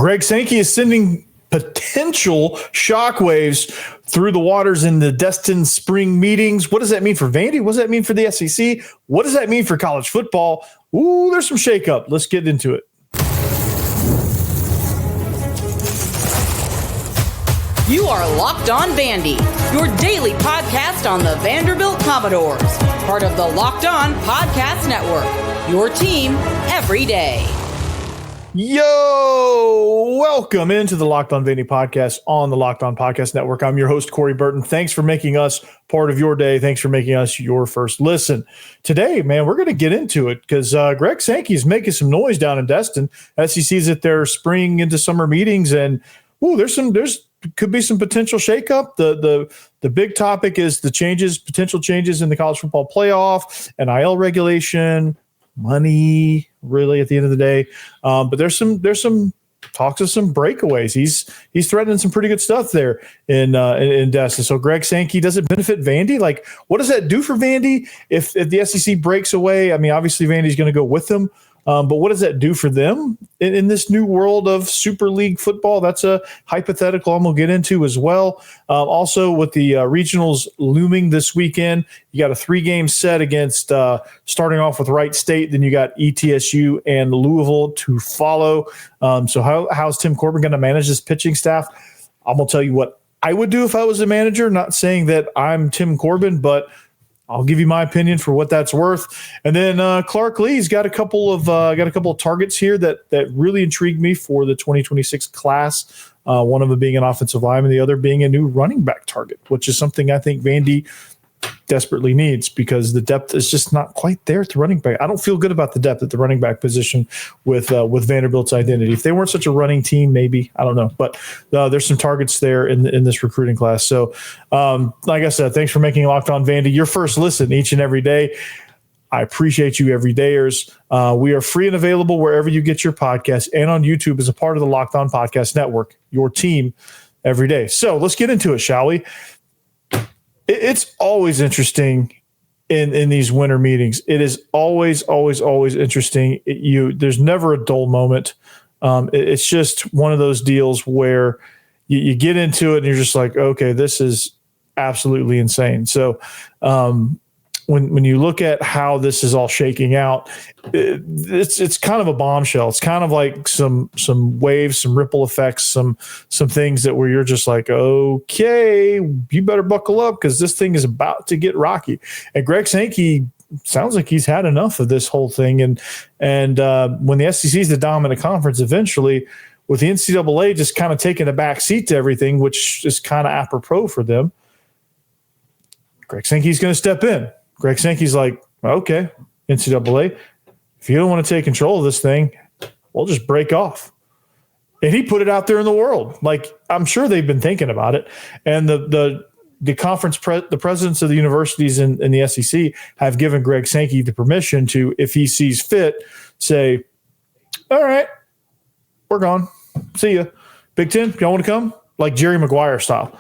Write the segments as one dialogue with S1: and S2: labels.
S1: Greg Sankey is sending potential shockwaves through the waters in the destined spring meetings. What does that mean for Vandy? What does that mean for the SEC? What does that mean for college football? Ooh, there's some shakeup. Let's get into it.
S2: You are Locked On Vandy, your daily podcast on the Vanderbilt Commodores, part of the Locked On Podcast Network, your team every day.
S1: Yo, welcome into the Locked On Vandy podcast on the Locked On Podcast Network. I'm your host, Corey Burton. Thanks for making us part of your day. Thanks for making us your first listen. Today, man, we're going to get into it because Greg Sankey is making some noise down in Destin. SEC's at their spring into summer meetings, and there's could be some potential shakeup. The big topic is the potential changes in the college football playoff, NIL regulation, money, really at the end of the day. But there's some talks of some breakaways. He's threatening some pretty good stuff there in Destin. So Greg Sankey, does it benefit Vandy? Like, what does that do for Vandy if the SEC breaks away? I mean, obviously Vandy's going to go with them. But what does that do for them in this new world of Super League football? That's a hypothetical I'm going to get into as well. Also, with the regionals looming this weekend, you got a 3-game set against starting off with Wright State. Then you got ETSU and Louisville to follow. So how's Tim Corbin going to manage this pitching staff? I'm going to tell you what I would do if I was a manager. Not saying that I'm Tim Corbin, but I'll give you my opinion for what that's worth. And then Clark Lee's got a couple of targets here that really intrigued me for the 2026 class. One of them being an offensive lineman, the other being a new running back target, which is something I think Vandy desperately needs because the depth is just not quite there at the running back. I don't feel good about the depth at the running back position with Vanderbilt's identity. If they weren't such a running team, maybe, I don't know. But there's some targets there in this recruiting class. So, like I said, thanks for making Locked On Vandy your first listen each and every day. I appreciate you everydayers. We are free and available wherever you get your podcasts and on YouTube as a part of the Locked On Podcast Network, your team every day. So let's get into it, shall we? It's always interesting in these winter meetings. It is always interesting. There's never a dull moment. It's just one of those deals where you get into it and you're just like, okay, this is absolutely insane. So when you look at how this is all shaking out, it's kind of a bombshell. It's kind of like some waves, some ripple effects, some things that where you're just like, okay, you better buckle up because this thing is about to get rocky. And Greg Sankey sounds like he's had enough of this whole thing. And when the SEC is the dominant conference, eventually, with the NCAA just kind of taking a back seat to everything, which is kind of apropos for them, Greg Sankey's going to step in. Greg Sankey's like, okay, NCAA, if you don't want to take control of this thing, we'll just break off. And he put it out there in the world. Like, I'm sure they've been thinking about it. And the conference, the presidents of the universities in the SEC have given Greg Sankey the permission to, if he sees fit, say, all right, we're gone. See ya. Big Ten, y'all want to come? Like Jerry Maguire style.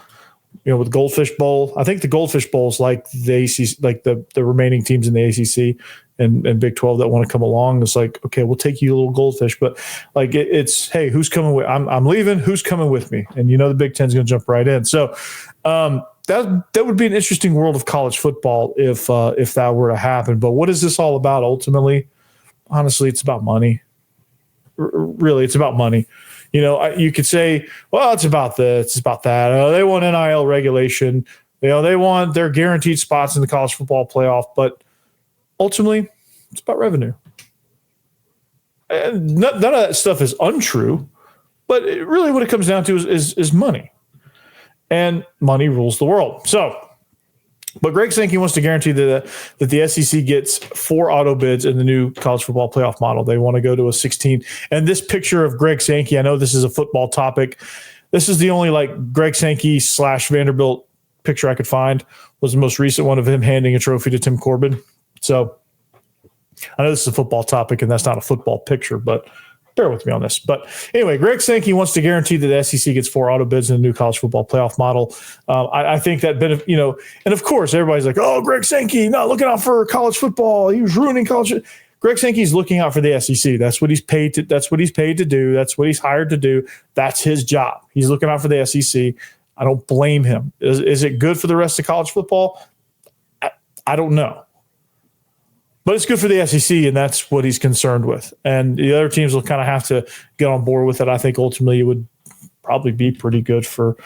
S1: With Goldfish Bowl. I think the Goldfish Bowl is like the ACC, like the remaining teams in the ACC and Big 12 that want to come along. It's like, okay, we'll take you a little Goldfish, but like it's, hey, who's coming with? I'm leaving. Who's coming with me? And the Big Ten's going to jump right in. So that would be an interesting world of college football if that were to happen. But what is this all about? Ultimately, honestly, it's about money. Really, it's about money. You could say, well, it's about this, it's about that. They want NIL regulation. They want their guaranteed spots in the college football playoff. But ultimately, it's about revenue. And none of that stuff is untrue. But really what it comes down to is money. And money rules the world. So, but Greg Sankey wants to guarantee that the SEC gets 4 auto bids in the new college football playoff model. They want to go to a 16. And this picture of Greg Sankey, I know this is a football topic. This is the only Greg Sankey / Vanderbilt picture I could find. Was the most recent one of him handing a trophy to Tim Corbin. So I know this is a football topic and that's not a football picture, but bear with me on this. But anyway, Greg Sankey wants to guarantee that the SEC gets 4 auto bids in the new college football playoff model. I think that benefit, and of course, everybody's like, oh, Greg Sankey, not looking out for college football. He was ruining college. Greg Sankey's looking out for the SEC. That's what he's paid to. That's what he's paid to do. That's what he's hired to do. That's his job. He's looking out for the SEC. I don't blame him. Is it good for the rest of college football? I don't know. But it's good for the SEC, and that's what he's concerned with. And the other teams will kind of have to get on board with it. I think ultimately it would probably be pretty good for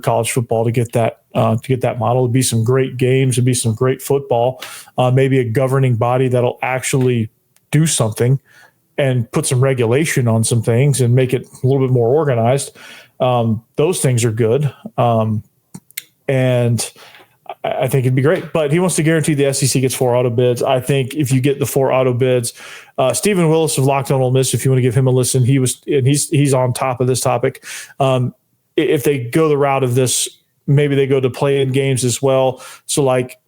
S1: college football to get that model. It'd be some great games. It'd be some great football. Maybe a governing body that'll actually do something and put some regulation on some things and make it a little bit more organized. Those things are good. And I think it'd be great, but he wants to guarantee the SEC gets 4 auto bids. I think if you get the 4 auto bids, Stephen Willis of Locked On Ole Miss, if you want to give him a listen, he's on top of this topic. If they go the route of this, maybe they go to play-in games as well. So like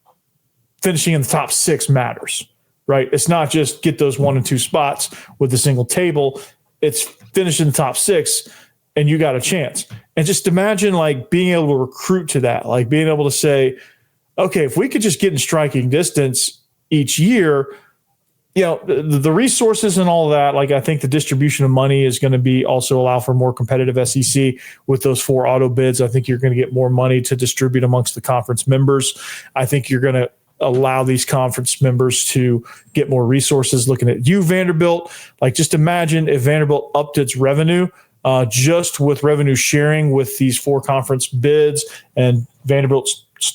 S1: finishing in the top 6 matters, right? It's not just get those 1 and 2 spots with a single table. It's finish in the top 6 and you got a chance. And just imagine like being able to recruit to that, like being able to say, okay, if we could just get in striking distance each year, you know, the resources and all of that, like I think the distribution of money is going to be also allow for more competitive SEC with those 4 auto bids. I think you're going to get more money to distribute amongst the conference members. I think you're going to allow these conference members to get more resources. Looking at you, Vanderbilt, like just imagine if Vanderbilt upped its revenue just with revenue sharing with these 4 conference bids, and Vanderbilt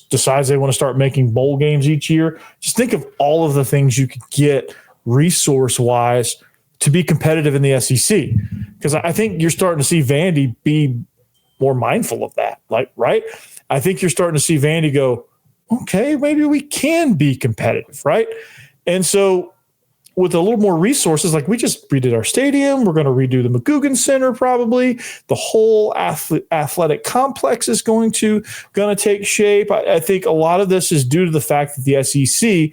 S1: decides they want to start making bowl games each year. Just think of all of the things you could get resource-wise to be competitive in the SEC. Because I think you're starting to see Vandy be more mindful of that. Like, right? I think you're starting to see Vandy go, okay, maybe we can be competitive, right? And so with a little more resources, like we just redid our stadium, we're going to redo the McGugin Center probably. The whole athletic complex is going to take shape. I think a lot of this is due to the fact that the SEC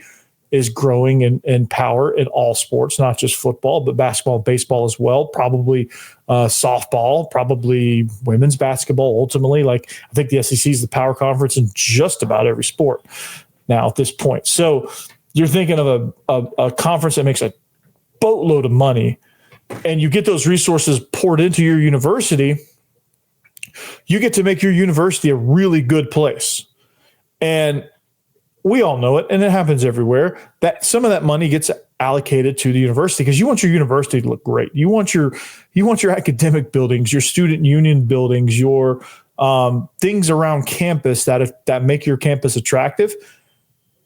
S1: is growing in power in all sports, not just football, but basketball, baseball as well, probably softball, probably women's basketball ultimately. Like I think the SEC is the power conference in just about every sport now at this point. So you're thinking of a conference that makes a boatload of money and you get those resources poured into your university, you get to make your university a really good place. And we all know it, and it happens everywhere, that some of that money gets allocated to the university because you want your university to look great. You want your academic buildings, your student union buildings, your things around campus that make your campus attractive.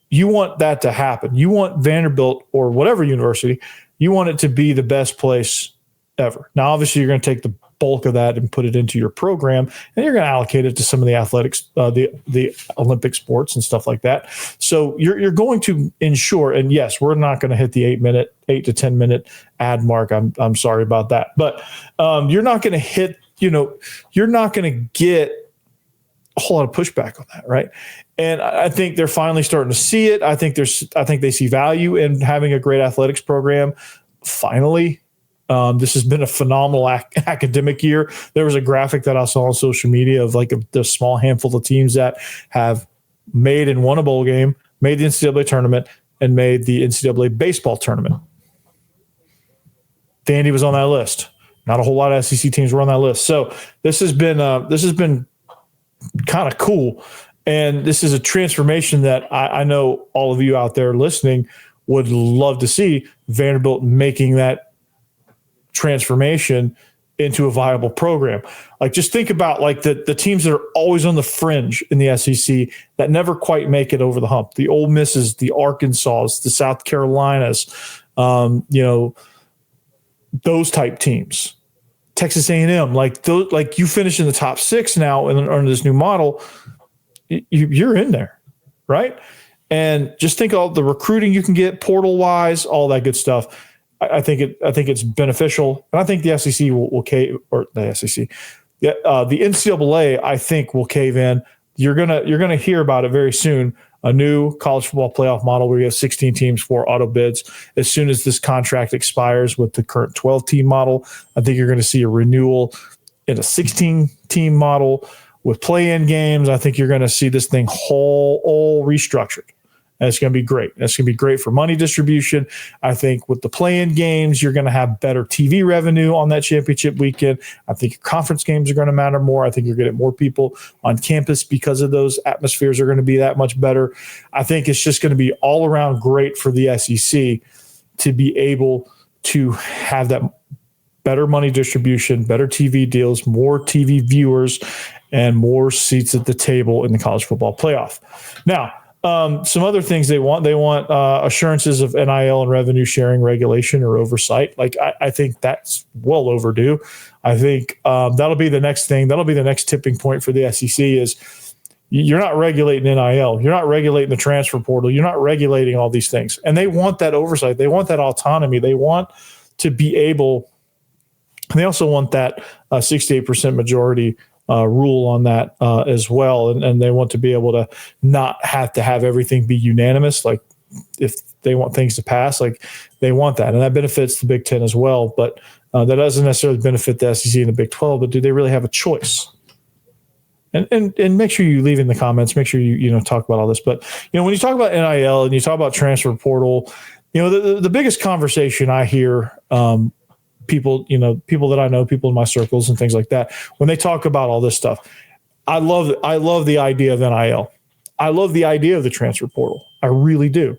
S1: You want that to happen. You want Vanderbilt or whatever university, you want it to be the best place ever. Now, obviously, you're going to take the bulk of that and put it into your program, and you're going to allocate it to some of the athletics, the Olympic sports and stuff like that. So you're going to ensure, and yes, we're not going to hit the 8 to 10 minute ad mark. I'm sorry about that, but you're not going to hit. You're not going to get a whole lot of pushback on that, right? And I think they're finally starting to see it. I think they see value in having a great athletics program. Finally, this has been a phenomenal academic year. There was a graphic that I saw on social media of like the small handful of teams that have made and won a bowl game, made the NCAA tournament, and made the NCAA baseball tournament. Vandy was on that list. Not a whole lot of SEC teams were on that list. So this has been kind of cool. And this is a transformation that I know all of you out there listening would love to see. Vanderbilt making that transformation into a viable program. Like just think about like the teams that are always on the fringe in the SEC that never quite make it over the hump. The Ole Misses, the Arkansas, the South Carolinas, those type teams. Texas A&M, like you finish in the top 6 now under this new model, you're in there, right? And just think all the recruiting you can get portal wise, all that good stuff. I think it's beneficial, and I think the SEC will cave, or the SEC, the NCAA I think will cave in. You're gonna hear about it very soon. A new college football playoff model where you have 16 teams, 4 auto bids. As soon as this contract expires with the current 12-team model, I think you're going to see a renewal in a 16-team model with play-in games. I think you're going to see this thing all restructured. And it's going to be great. It's going to be great for money distribution. I think with the play-in games, you're going to have better TV revenue on that championship weekend. I think your conference games are going to matter more. I think you're going to get more people on campus because of those atmospheres are going to be that much better. I think it's just going to be all around great for the SEC to be able to have that better money distribution, better TV deals, more TV viewers, and more seats at the table in the college football playoff. Now, some other things they want assurances of NIL and revenue sharing regulation or oversight. Like I think that's well overdue. I think that'll be the next thing. That'll be the next tipping point for the SEC is you're not regulating NIL. You're not regulating the transfer portal. You're not regulating all these things. And they want that oversight. They want that autonomy. They want to be able – they also want that 68% majority rule on that as well. And they want to be able to not have to have everything be unanimous. Like if they want things to pass, like they want that. And that benefits the Big Ten as well. But that doesn't necessarily benefit the SEC and the Big 12. But do they really have a choice? And make sure you leave in the comments. Make sure you talk about all this. But when you talk about NIL and you talk about transfer portal, the biggest conversation I hear people that I know, people in my circles and things like that, when they talk about all this stuff, I love the idea of NIL. I love the idea of the transfer portal. I really do.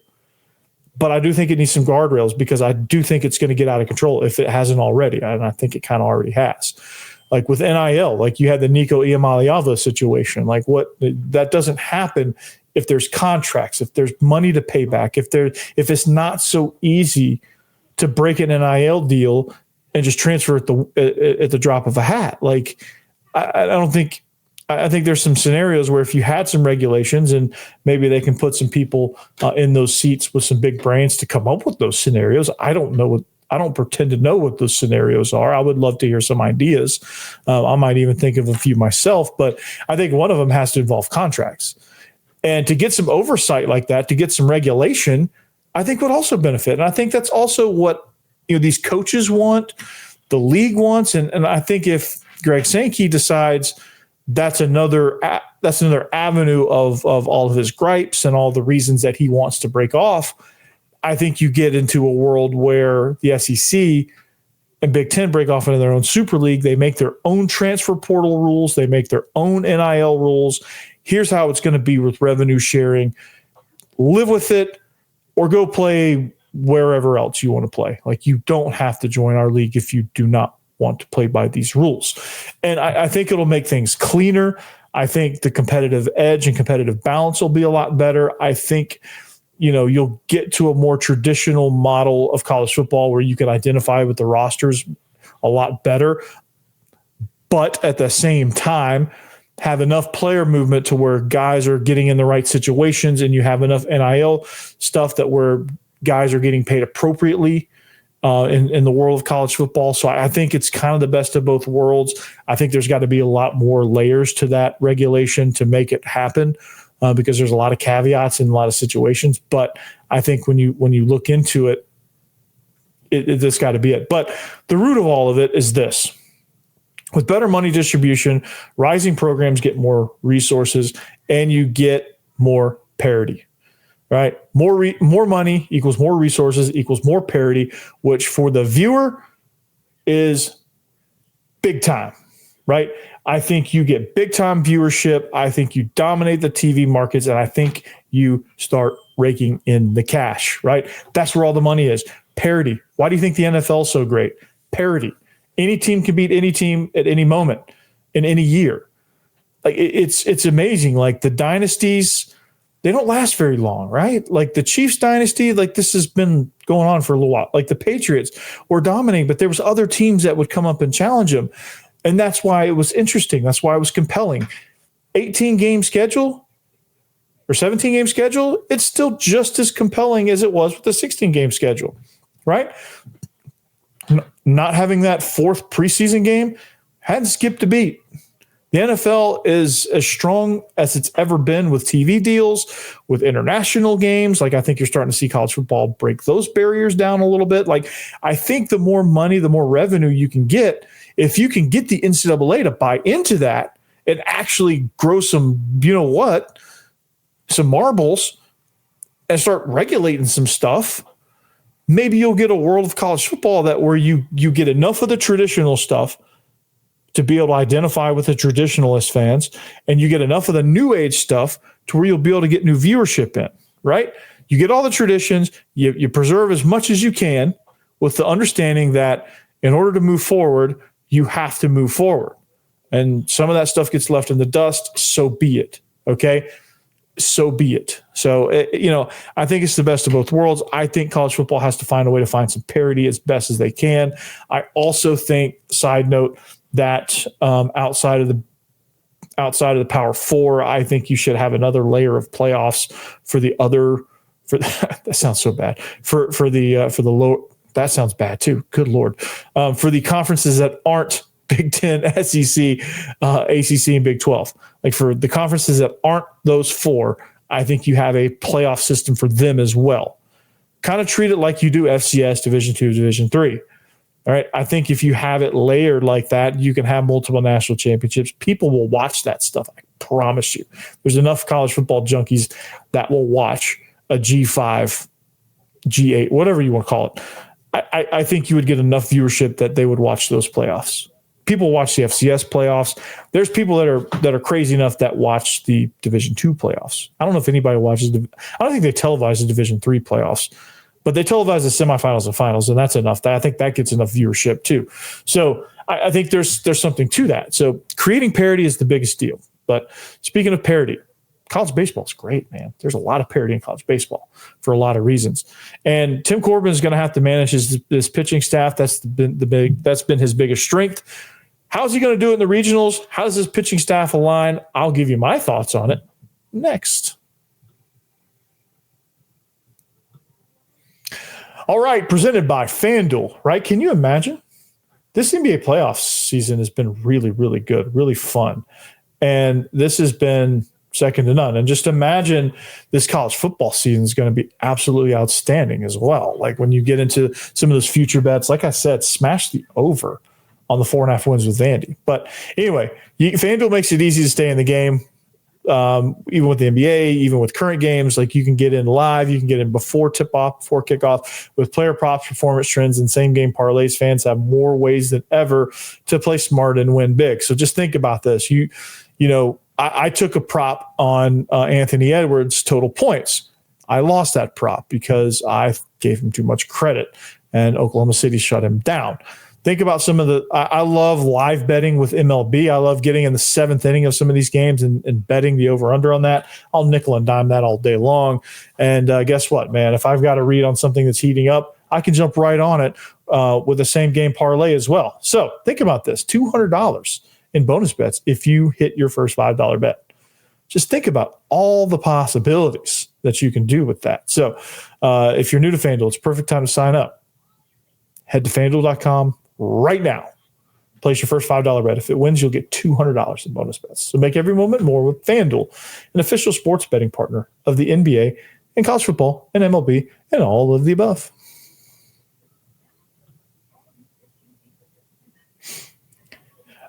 S1: But I do think it needs some guardrails because I do think it's going to get out of control if it hasn't already. And I think it kind of already has. Like with NIL, like you had the Nico Iamaleava situation. Like that doesn't happen if there's contracts, if there's money to pay back, if it's not so easy to break an NIL deal and just transfer at the drop of a hat. Like I think there's some scenarios where if you had some regulations and maybe they can put some people in those seats with some big brains to come up with those scenarios. I don't pretend to know what those scenarios are. I would love to hear some ideas. I might even think of a few myself, but I think one of them has to involve contracts. And to get some oversight like that, to get some regulation, I think would also benefit. And I think that's also what these coaches want, the league wants. And I think if Greg Sankey decides that's another avenue of all of his gripes and all the reasons that he wants to break off, I think you get into a world where the SEC and Big Ten break off into their own super league. They make their own transfer portal rules. They make their own NIL rules. Here's how it's going to be with revenue sharing. Live with it or go play wherever else you want to play. Like you don't have to join our league if you do not want to play by these rules. And I think it'll make things cleaner. I think the competitive edge and competitive balance will be a lot better. I think you'll get to a more traditional model of college football where you can identify with the rosters a lot better, but at the same time, have enough player movement to where guys are getting in the right situations and you have enough NIL stuff that where guys are getting paid appropriately in the world of college football. So I think it's kind of the best of both worlds. I think there's got to be a lot more layers to that regulation to make it happen. Because there's a lot of caveats in a lot of situations. But I think when you look into it, this got to be it. But the root of all of it is this. With better money distribution, rising programs get more resources and you get more parity, right? More money equals more resources equals more parity, which for the viewer is big time, right? I think you get big time viewership. I think you dominate the TV markets, and I think you start raking in the cash, right? That's where all the money is. Parity. Why do you think the NFL is so great? Parity. Any team can beat any team at any moment in any year. Like it's amazing. Like the dynasties, they don't last very long, right? Like the Chiefs dynasty, like this has been going on for a little while. Like the Patriots were dominating, but there was other teams that would come up and challenge them. And that's why it was interesting. That's why it was compelling. 18-game schedule or 17-game schedule, it's still just as compelling as it was with the 16-game schedule, right? Not having that fourth preseason game hadn't skipped a beat. The NFL is as strong as it's ever been with TV deals, with international games. Like I think you're starting to see college football break those barriers down a little bit. Like I think the more money, the more revenue you can get, if you can get the NCAA to buy into that and actually grow some, some marbles, and start regulating some stuff, maybe you'll get a world of college football where you get enough of the traditional stuff to be able to identify with the traditionalist fans, and you get enough of the new age stuff to where you'll be able to get new viewership in, right? You get all the traditions, you preserve as much as you can with the understanding that in order to move forward, you have to move forward. And some of that stuff gets left in the dust, so be it, okay? So be it. So, I think it's the best of both worlds. I think college football has to find a way to find some parity as best as they can. I also think, side note, that outside of the Power Four, I think you should have another layer of playoffs for the other. For that sounds so bad. For the low, that sounds bad too. Good Lord. For the conferences that aren't Big Ten, SEC, ACC, and Big 12, like for the conferences that aren't those four, I think you have a playoff system for them as well. Kind of treat it like you do FCS, Division II, Division III. All right. I think if you have it layered like that, you can have multiple national championships. People will watch that stuff. I promise you. There's enough college football junkies that will watch a G5, G8, whatever you want to call it. I think you would get enough viewership that they would watch those playoffs. People watch the FCS playoffs. There's people that are crazy enough that watch the Division II playoffs. I don't know if anybody watches. I don't think they televise the Division III playoffs. But they televise the semifinals and finals, and that's enough. I think that gets enough viewership too. So I think there's something to that. So creating parity is the biggest deal. But speaking of parity, college baseball is great, man. There's a lot of parity in college baseball for a lot of reasons. And Tim Corbin is going to have to manage this pitching staff. That's been his biggest strength. How's he going to do it in the regionals? How does his pitching staff align? I'll give you my thoughts on it next. All right, presented by FanDuel, right? Can you imagine? This NBA playoff season has been really, really good, really fun. And this has been second to none. And just imagine this college football season is going to be absolutely outstanding as well. Like when you get into some of those future bets, like I said, smash the over on the 4.5 wins with Vandy. But anyway, FanDuel makes it easy to stay in the game. Even with the NBA, even with current games, like you can get in live, you can get in before tip-off, before kickoff with player props, performance trends, and same-game parlays. Fans have more ways than ever to play smart and win big. So just think about this. I took a prop on Anthony Edwards' total points. I lost that prop because I gave him too much credit, and Oklahoma City shut him down. Think about some of I love live betting with MLB. I love getting in the seventh inning of some of these games and betting the over-under on that. I'll nickel and dime that all day long. And guess what, man? If I've got a read on something that's heating up, I can jump right on it with the same game parlay as well. So think about this, $200 in bonus bets if you hit your first $5 bet. Just think about all the possibilities that you can do with that. So if you're new to FanDuel, it's a perfect time to sign up. Head to FanDuel.com right now. Place your first $5 bet. If it wins, you'll get $200 in bonus bets. So make every moment more with FanDuel, an official sports betting partner of the NBA and college football and MLB and all of the above.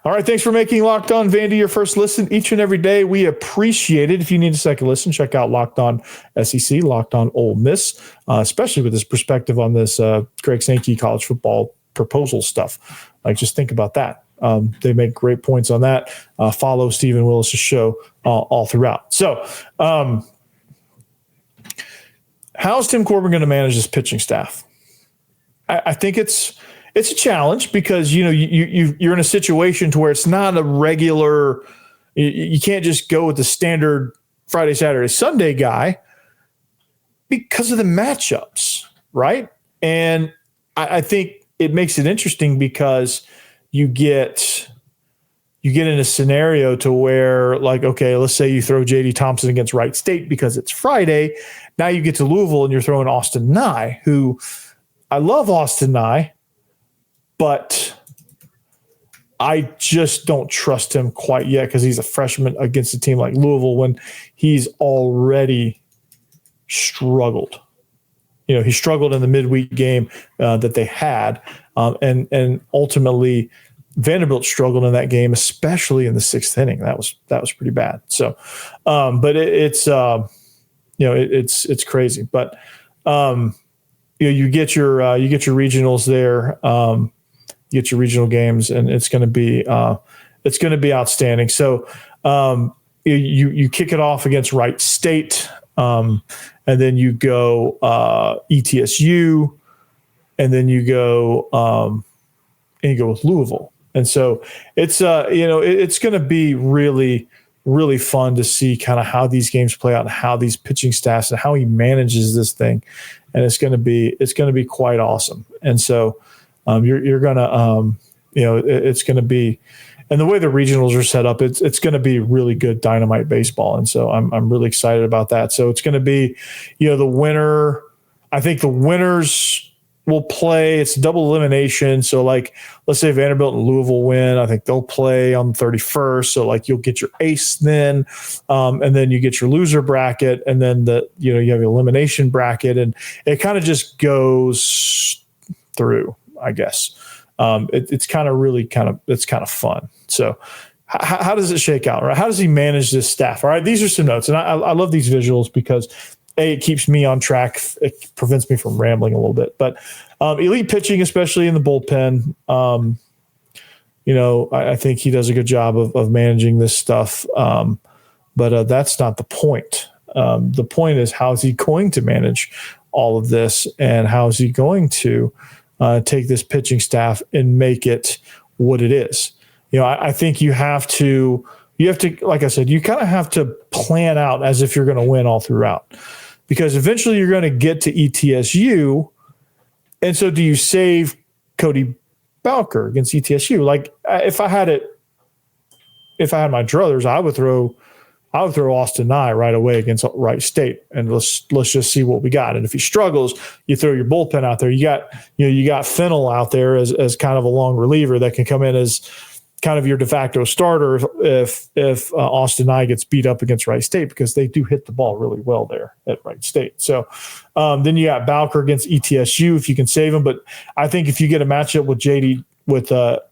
S1: All right, thanks for making Locked On Vandy your first listen each and every day. We appreciate it. If you need a second listen, check out Locked On SEC, Locked On Ole Miss, especially with this perspective on this Greg Sankey college football proposal stuff. Like, just think about that. They make great points on that. Follow Stephen Willis' show all throughout. So how's Tim Corbin going to manage his pitching staff? I think it's a challenge because, you're in a situation to where it's not a regular, you can't just go with the standard Friday, Saturday, Sunday guy because of the matchups, right? And I think it makes it interesting because you get in a scenario to where, like, okay, let's say you throw J.D. Thompson against Wright State because it's Friday. Now you get to Louisville and you're throwing Austin Nye, who I love Austin Nye, but I just don't trust him quite yet because he's a freshman against a team like Louisville when he's already struggled. He struggled in the midweek game that they had, and ultimately Vanderbilt struggled in that game, especially in the sixth inning. That was pretty bad. So, but it's it's crazy. But you get your regionals there, you get your regional games, and it's going to be outstanding. So you kick it off against Wright State, and then you go ETSU, and then you go with Louisville. And so it's it's going to be really, really fun to see kind of how these games play out and how these pitching staffs and how he manages this thing. And it's going to be quite awesome. And so you're going to, it's going to be, and the way the regionals are set up, it's going to be really good dynamite baseball. And so I'm really excited about that. So it's going to be, the winner. I think the winners will play. It's double elimination. So like, let's say Vanderbilt and Louisville win. I think they'll play on the 31st. So like you'll get your ace then, and then you get your loser bracket, and then you have your elimination bracket, and it kind of just goes through, I guess. It's kind of fun. So how does it shake out, right? How does he manage this staff? All right. These are some notes. And I love these visuals because it keeps me on track. It prevents me from rambling a little bit, but elite pitching, especially in the bullpen. I think he does a good job of managing this stuff. But that's not the point. The point is, how is he going to manage all of this, and how is he going to take this pitching staff and make it what it is? I think you have to, like I said, you kind of have to plan out as if you're going to win all throughout, because eventually you're going to get to ETSU. And so do you save Cody Bowker against ETSU? Like if I had my druthers, I would throw Austin Nye right away against Wright State, and let's just see what we got. And if he struggles, you throw your bullpen out there. You got Fennell out there as kind of a long reliever that can come in as kind of your de facto starter if Austin Nye gets beat up against Wright State, because they do hit the ball really well there at Wright State. So then you got Bowker against ETSU if you can save him. But I think if you get a matchup with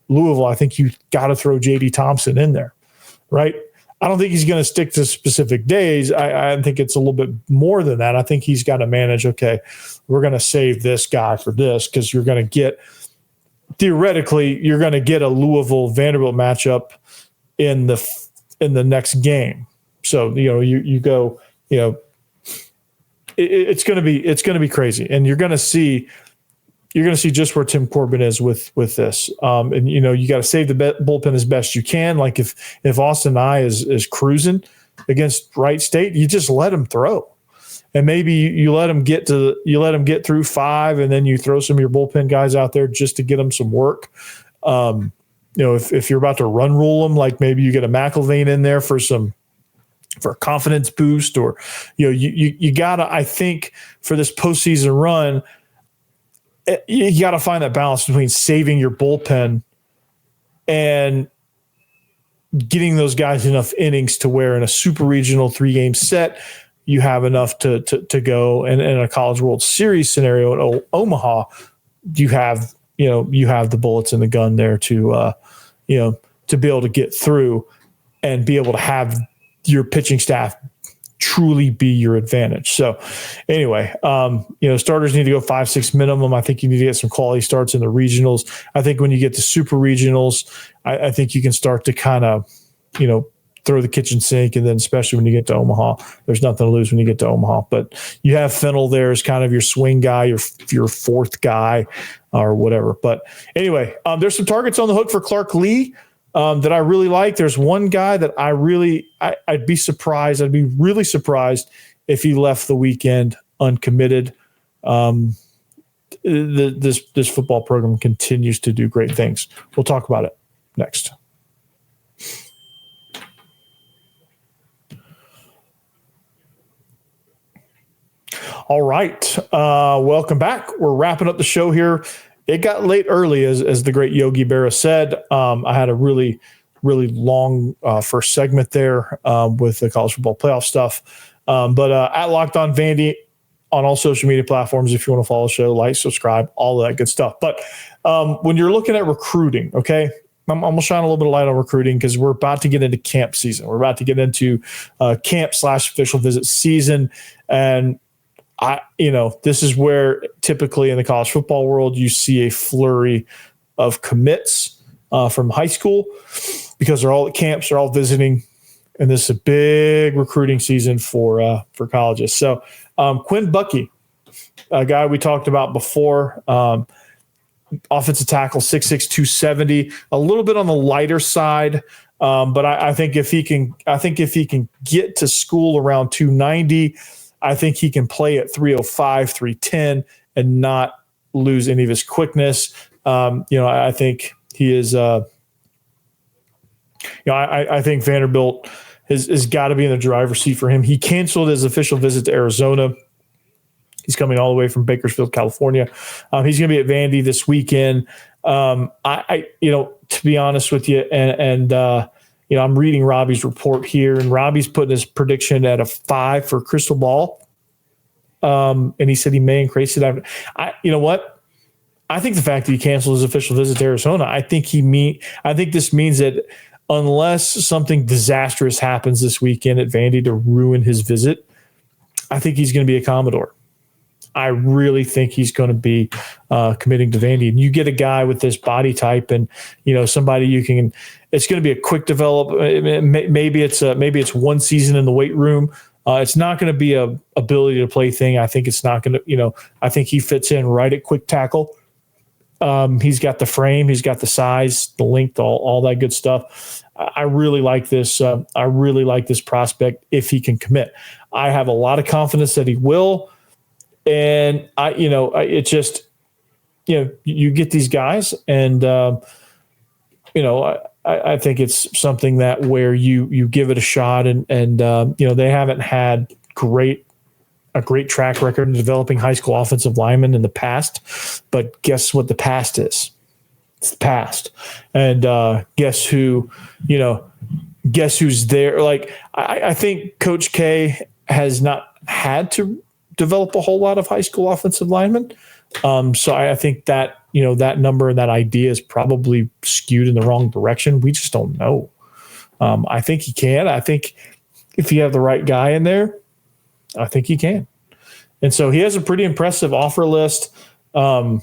S1: Louisville, I think you got to throw JD Thompson in there, right? I don't think he's going to stick to specific days. I think it's a little bit more than that. I think he's got to manage, okay, we're going to save this guy for this, because you're going to get – theoretically, you're going to get a Louisville Vanderbilt matchup in the next game. So, you go, it's going to be crazy. And you're going to see just where Tim Corbin is with this. And you got to save the bullpen as best you can. Like if Austin Nye is cruising against Wright State, you just let him throw. And maybe you let him get through 5, and then you throw some of your bullpen guys out there just to get them some work. If you're about to run rule them, like maybe you get a McIlvain in there for a confidence boost, or you gotta. I think for this postseason run, you got to find that balance between saving your bullpen and getting those guys enough innings to where in a super regional 3-game set, you have enough to go. And in a College World Series scenario in Omaha, you have the bullets in the gun there to be able to get through and be able to have your pitching staff truly be your advantage. So anyway, starters need to go 5-6 minimum. I think you need to get some quality starts in the regionals. I think when you get to super regionals, I think you can start to kind of, throw the kitchen sink. And then especially when you get to Omaha, there's nothing to lose when you get to Omaha. But you have Fennell there as kind of your swing guy, your fourth guy or whatever. But anyway, there's some targets on the hook for Clark Lee that I really like. There's one guy that I'd be surprised. I'd be really surprised if he left the weekend uncommitted. This football program continues to do great things. We'll talk about it next. All right. Welcome back. We're wrapping up the show here. It got late early, as the great Yogi Berra said. I had a really, really long first segment there with the college football playoff stuff. But at Locked On Vandy on all social media platforms, if you want to follow the show, like, subscribe, all of that good stuff. But when you're looking at recruiting, okay, I'm going to shine a little bit of light on recruiting because we're about to get into camp season. We're about to get into camp/official visit season. And this is where typically in the college football world, you see a flurry of commits from high school because they're all at camps, they're all visiting. And this is a big recruiting season for colleges. So Quinn Buckey, a guy we talked about before, offensive tackle, 6'6", 270, a little bit on the lighter side. But I think if he can get to school around 290, I think he can play at 305, 310 and not lose any of his quickness. I think he is, I think Vanderbilt has got to be in the driver's seat for him. He canceled his official visit to Arizona. He's coming all the way from Bakersfield, California. He's going to be at Vandy this weekend. To be honest with you, and I'm reading Robbie's report here, and Robbie's putting his prediction at a 5 for Crystal Ball. And he said he may increase it. You know what? I think the fact that he canceled his official visit to Arizona, I think this means that unless something disastrous happens this weekend at Vandy to ruin his visit, I think he's going to be a Commodore. I really think he's going to be committing to Vandy. And you get a guy with this body type and, somebody it's going to be a quick develop. Maybe it's one season in the weight room. It's not going to be a ability to play thing. I think it's not going to, I think he fits in right at quick tackle. He's got the frame, he's got the size, the length, all that good stuff. I really like this. I really like this prospect if he can commit. I have a lot of confidence that he will. And you get these guys and, I think it's something that where you give it a shot and they haven't had a great track record in developing high school offensive linemen in the past, but guess what the past is? It's the past. And guess who's there? Like, I think Coach K has not had to develop a whole lot of high school offensive linemen. So I think that, that number and that idea is probably skewed in the wrong direction. We just don't know. I think he can. I think if you have the right guy in there, I think he can. And so he has a pretty impressive offer list. And,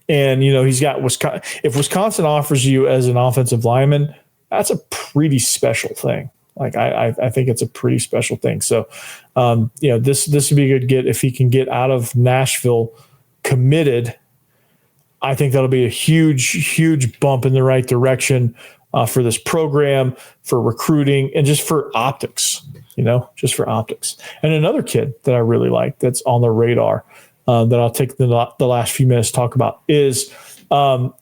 S1: he's got Wisconsin. If Wisconsin offers you as an offensive lineman, that's a pretty special thing. Like I think it's a pretty special thing. So, this would be a good get if he can get out of Nashville committed. I think that'll be a huge, huge bump in the right direction for this program, for recruiting, and just for optics. Just for optics. And another kid that I really like that's on the radar that I'll take the last few minutes to talk about is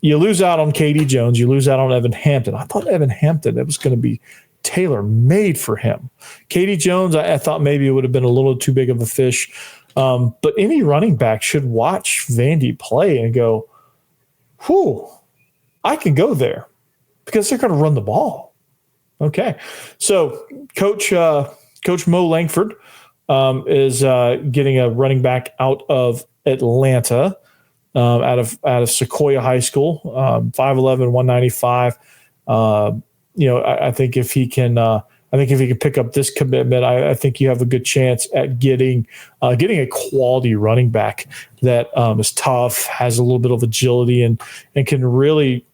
S1: you lose out on KD Jones, you lose out on Evan Hampton. I thought Evan Hampton, it was going to be tailor-made for him. KD Jones, I thought maybe it would have been a little too big of a fish. But any running back should watch Vandy play and go, whew, I can go there because they're going to run the ball. Okay. So Coach Mo Langford is getting a running back out of Atlanta, out of Sequoia High School, 5'11", 195. I think if he can pick up this commitment, I think you have a good chance at getting a quality running back that is tough, has a little bit of agility, and can really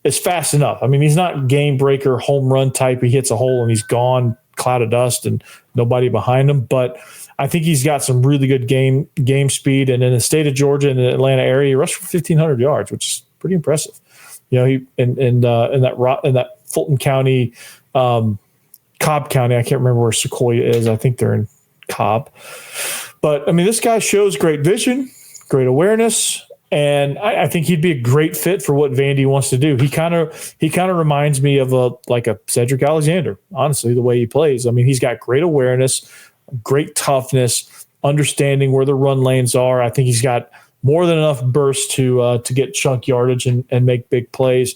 S1: is fast enough. I mean, he's not game breaker, home run type. He hits a hole and he's gone, cloud of dust, and nobody behind him. But I think he's got some really good game speed. And in the state of Georgia and the Atlanta area, he rushed for 1,500 yards, which is pretty impressive. He in that Fulton County, Cobb County. I can't remember where Sequoia is. I think they're in Cobb. But I mean, this guy shows great vision, great awareness, and I think he'd be a great fit for what Vandy wants to do. He kind of reminds me of a Cedric Alexander. Honestly, the way he plays. I mean, he's got great awareness, great toughness, understanding where the run lanes are. I think he's got more than enough burst to get chunk yardage and make big plays.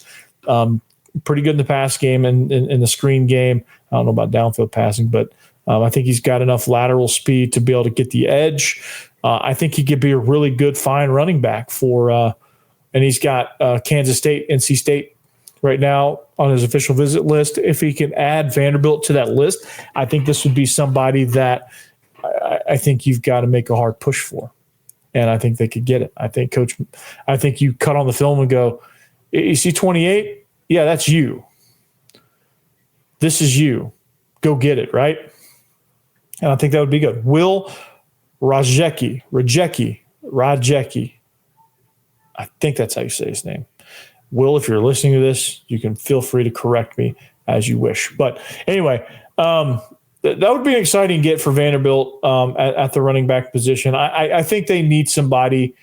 S1: Pretty good in the pass game and in the screen game. I don't know about downfield passing, but I think he's got enough lateral speed to be able to get the edge. I think he could be a really good, fine running back for and he's got Kansas State, NC State right now on his official visit list. If he can add Vanderbilt to that list, I think this would be somebody that I think you've got to make a hard push for. And I think they could get it. I think you cut on the film and go, you see 28? Yeah, that's you. This is you. Go get it, right? And I think that would be good. Will Rajecki. I think that's how you say his name. Will, if you're listening to this, you can feel free to correct me as you wish. But anyway, that would be an exciting get for Vanderbilt at the running back position. I think they need somebody,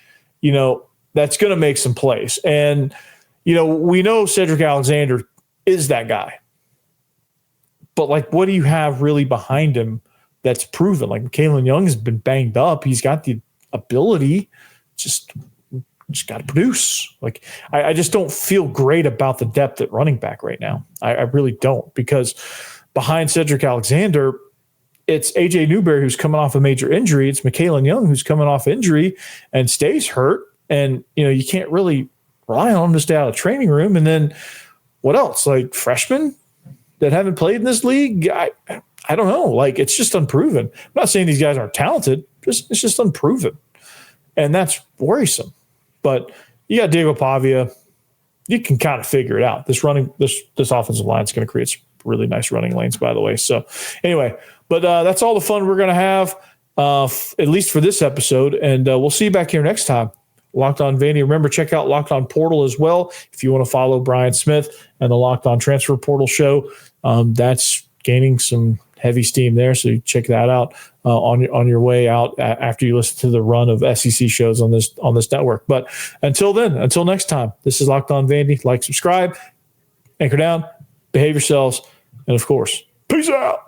S1: that's going to make some plays. And, we know Cedric Alexander is that guy. But, what do you have really behind him that's proven? Kalen Young has been banged up. He's got the ability, just got to produce. I just don't feel great about the depth at running back right now. I really don't, because behind Cedric Alexander, it's A.J. Newberry who's coming off a major injury. It's McKalen Young who's coming off injury and stays hurt. And, you can't really rely on him to stay out of the training room. And then what else? Freshmen that haven't played in this league? I don't know. It's just unproven. I'm not saying these guys aren't talented. It's just unproven. And that's worrisome. But you got Diego Pavia. You can kind of figure it out. This offensive line is going to create some really nice running lanes, by the way. So anyway, but that's all the fun we're going to have, at least for this episode. And we'll see you back here next time. Locked On Vandy. Remember, check out Locked On Portal as well if you want to follow Brian Smith and the Locked On Transfer Portal show. That's gaining some heavy steam there, so you check that out on your way out after you listen to the run of SEC shows on this network. But until next time, this is Locked On Vandy. Like, subscribe, anchor down, behave yourselves, and of course, peace out.